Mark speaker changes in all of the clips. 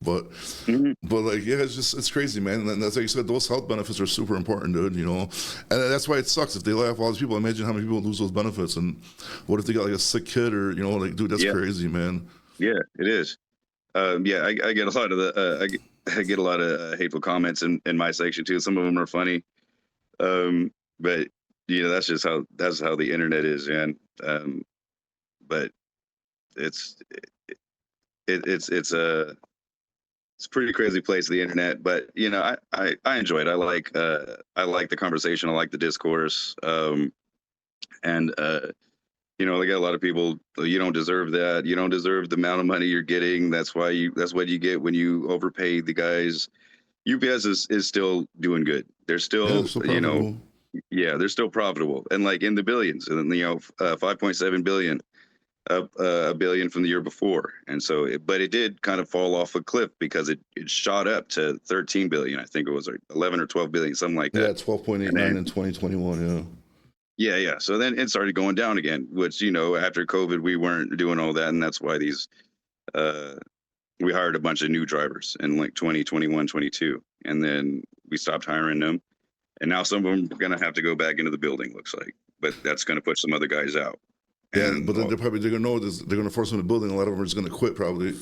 Speaker 1: But
Speaker 2: Mhm.
Speaker 1: but like yeah, it's crazy, man. And that's like you said, those health benefits are super important, dude. And that's why it sucks if they lay off all these people. Imagine how many people lose those benefits, and what if they got like a sick kid or like, dude, that's
Speaker 2: Yeah,
Speaker 1: crazy, man.
Speaker 2: yeah, it is. Yeah, I get a lot of I get a lot of hateful comments in my section too. Some of them are funny, um, but that's how the internet is, man. But it's it's a pretty crazy place, the internet. But I enjoy it. I like the conversation. I like the discourse. And They got a lot of people. You don't deserve that. You don't deserve the amount of money you're getting. That's what you get when you overpay the guys. UPS is still doing good. They're
Speaker 1: Yeah,
Speaker 2: still,
Speaker 1: it's so profitable.
Speaker 2: yeah, they're still profitable and like in the billions, and 5.7 billion, up a billion from the year before. And so, but it did kind of fall off a cliff because it shot up to 13 billion. I think it was like 11 or 12 billion, something like
Speaker 1: Yeah,
Speaker 2: that.
Speaker 1: 12.89
Speaker 2: And
Speaker 1: in 2021. Yeah.
Speaker 2: yeah. So then it started going down again, which, after COVID, we weren't doing all that. And that's why uh, we hired a bunch of new drivers in like 2021, 22. And then we stopped hiring them. And now some of them are going to have to go back into the building, looks like. But that's going to put some other guys out.
Speaker 1: Yeah,
Speaker 2: And
Speaker 1: but then they're gonna know this. They're gonna force them to building. A lot of them are just gonna quit probably.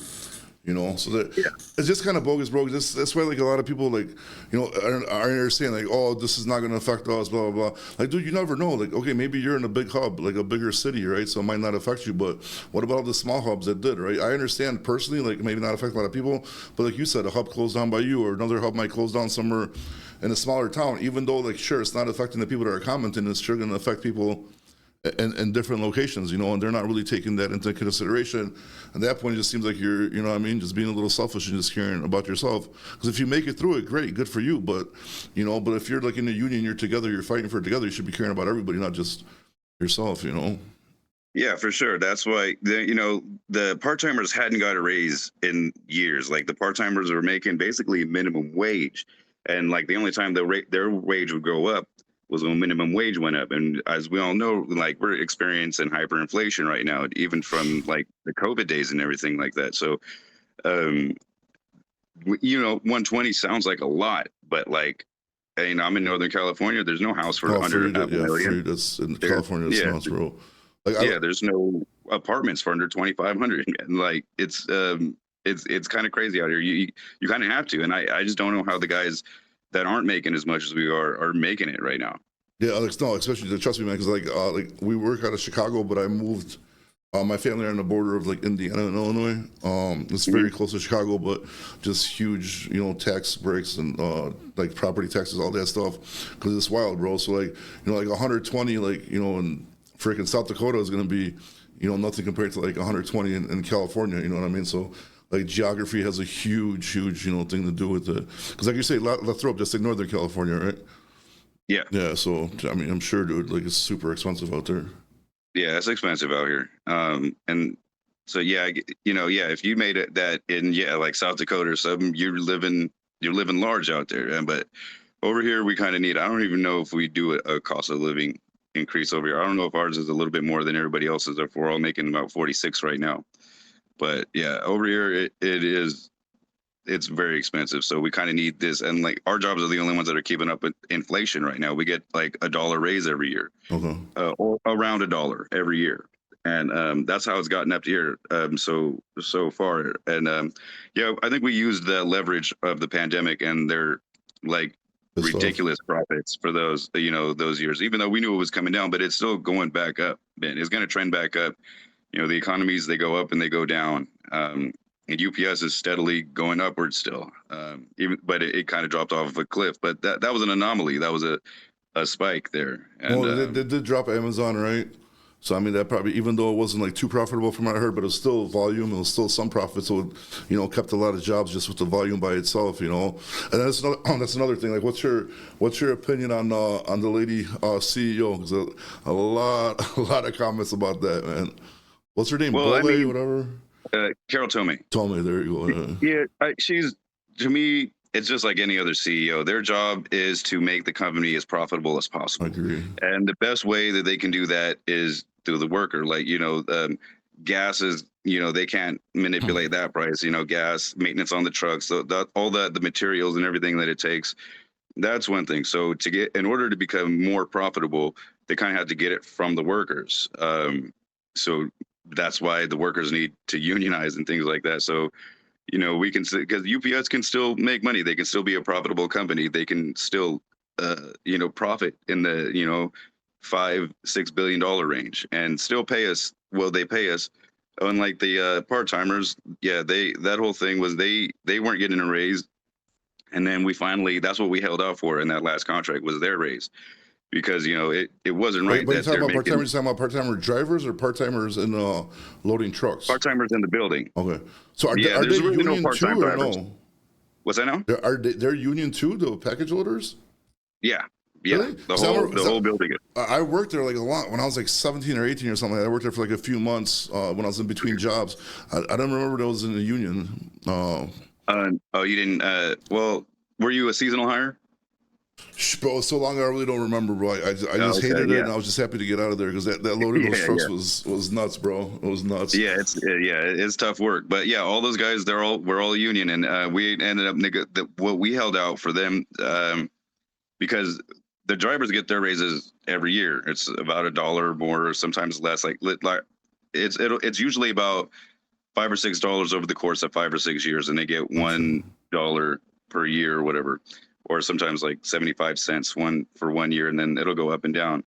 Speaker 1: So that
Speaker 2: yeah,
Speaker 1: it's just kind of bogus, bro. That's why like a lot of people like I understand like, oh, this is not gonna affect us, blah blah blah. Like, dude, you never know. Like, okay, maybe you're in a big hub, like a bigger city, right? So it might not affect you, but what about the small hubs that did, right? I understand personally, like maybe not affect a lot of people, but like you said, a hub closed down by you, or another hub might close down somewhere in a smaller town. Even though like sure, it's not affecting the people that are commenting, it's sure gonna affect people in different locations, and they're not really taking that into consideration. At that point, it just seems like you're, what I mean, just being a little selfish and just caring about yourself. Because if you make it through it, great, good for you. But, but if you're like in a union, you're together, you're fighting for it together, you should be caring about everybody, not just yourself.
Speaker 2: yeah, for sure. That's why the part timers hadn't got a raise in years. Like the part timers are making basically minimum wage, and like the only time their wage would go up was when minimum wage went up. And as we all know, like we're experiencing hyperinflation right now, even from like the COVID days and everything like that. So, um, 120 sounds like a lot, but like, I'm in Northern California. There's no house for
Speaker 1: Oh, for
Speaker 2: under
Speaker 1: you,
Speaker 2: half a
Speaker 1: yeah, for
Speaker 2: million.
Speaker 1: you, that's in
Speaker 2: There,
Speaker 1: California, that's
Speaker 2: yeah,
Speaker 1: nuts, bro. Like,
Speaker 2: yeah, there's no apartments for under 2,500. And like it's kind of crazy out here. You kind of have to, and I just don't know how the guys that aren't making as much as we are making it right now.
Speaker 1: yeah, Alex, no, especially, trust me, man, because like we work out of Chicago, but I moved. My family are on the border of like Indiana and Illinois. It's
Speaker 2: Mhm.
Speaker 1: very close to Chicago, but just huge, tax breaks and like property taxes, all that stuff, because it's wild, bro. So like, like 120, like in freaking South Dakota is gonna be, nothing compared to like 120 in California. You know what I mean? So like geography has a huge, huge, thing to do with it. Because like you say, let's throw up just like Northern California, right?
Speaker 2: Yeah,
Speaker 1: Yeah. So I mean, I'm sure, dude, like it's super expensive out there.
Speaker 2: yeah, it's expensive out here. And so yeah, yeah, if you made it that in like South Dakota or something, you're living large out there. But over here, we kind of need. I don't even know if we do a cost of living increase over here. I don't know if ours is a little bit more than everybody else's. If we're all making about 46 right now. But yeah, over here it's very expensive. So we kind of need this, and like our jobs are the only ones that are keeping up with inflation right now. We get like a dollar raise every year,
Speaker 1: Okay.
Speaker 2: or around a dollar every year, and that's how it's gotten up to here. So far, and yeah, I think we used the leverage of the pandemic and their like
Speaker 1: Good stuff.
Speaker 2: ridiculous profits for those years. Even though we knew it was coming down, but it's still going back up. Man, it's going to trend back up. The economies, they go up and they go down. And UPS is steadily going upwards still. But it kind of dropped off a cliff. But that was an anomaly. That was a spike there. And
Speaker 1: Well, they did drop Amazon, right? So I mean, that probably, even though it wasn't like too profitable from what I heard, but it was still volume. It was still some profit, so it, kept a lot of jobs just with the volume by itself. And that's another thing. Like, what's your opinion on the lady CEO? Because a lot of comments about that, man. What's her name?
Speaker 2: well, I
Speaker 1: Bole,
Speaker 2: mean,
Speaker 1: whatever.
Speaker 2: Carol told me.
Speaker 1: Tell me, there you go. Yeah.
Speaker 2: Yeah, she's to me. It's just like any other CEO. Their job is to make the company as profitable as
Speaker 1: I
Speaker 2: possible,
Speaker 1: agree.
Speaker 2: and the best way that they can do that is through the worker. Like gas is they can't manipulate that price. Gas, maintenance on the trucks, so all the materials and everything that it takes. That's one thing. So in order to become more profitable, they kind of had to get it from the workers. So that's why the workers need to unionize and things like that. So we can, because UPS can still make money. They can still be a profitable company. They can still profit in the $5-6 billion range and still pay us. Well, they pay us. Unlike the part-timers, yeah, that whole thing was they weren't getting a raise. And then that's what we held out for in that last contract was their raise, because it wasn't right
Speaker 1: But you're
Speaker 2: that
Speaker 1: talking
Speaker 2: they're
Speaker 1: about
Speaker 2: making
Speaker 1: part-timers, you're talking about part-timer drivers or part-timers in loading trucks?
Speaker 2: part-timers in the building.
Speaker 1: Okay. So
Speaker 2: Yeah,
Speaker 1: are they
Speaker 2: there's really no
Speaker 1: union
Speaker 2: part-time
Speaker 1: too or
Speaker 2: drivers.
Speaker 1: no?
Speaker 2: What's that now?
Speaker 1: They're union too, the package loaders?
Speaker 2: Yeah,
Speaker 1: Really?
Speaker 2: the whole building.
Speaker 1: I worked there like a lot when I was like 17 or 18 or something. I worked there for like a few months when I was in between jobs. I don't remember that I was in the union.
Speaker 2: Oh, you didn't? Well, were you a seasonal hire?
Speaker 1: Bro, it was so long I really don't remember, bro. I just hated it, and I was just happy to get out of there because that loading those trucks was nuts, bro. It was nuts.
Speaker 2: Yeah, it's tough work, but yeah, all those guys, we're all union, and we ended up what we held out for them, because the drivers get their raises every year. It's about $1 more, or sometimes less. Like it's usually about $5 or $6 over the course of 5 or 6 years, and they get $1 per year or whatever, or sometimes like 75 cents for 1 year, and then it'll go up and down.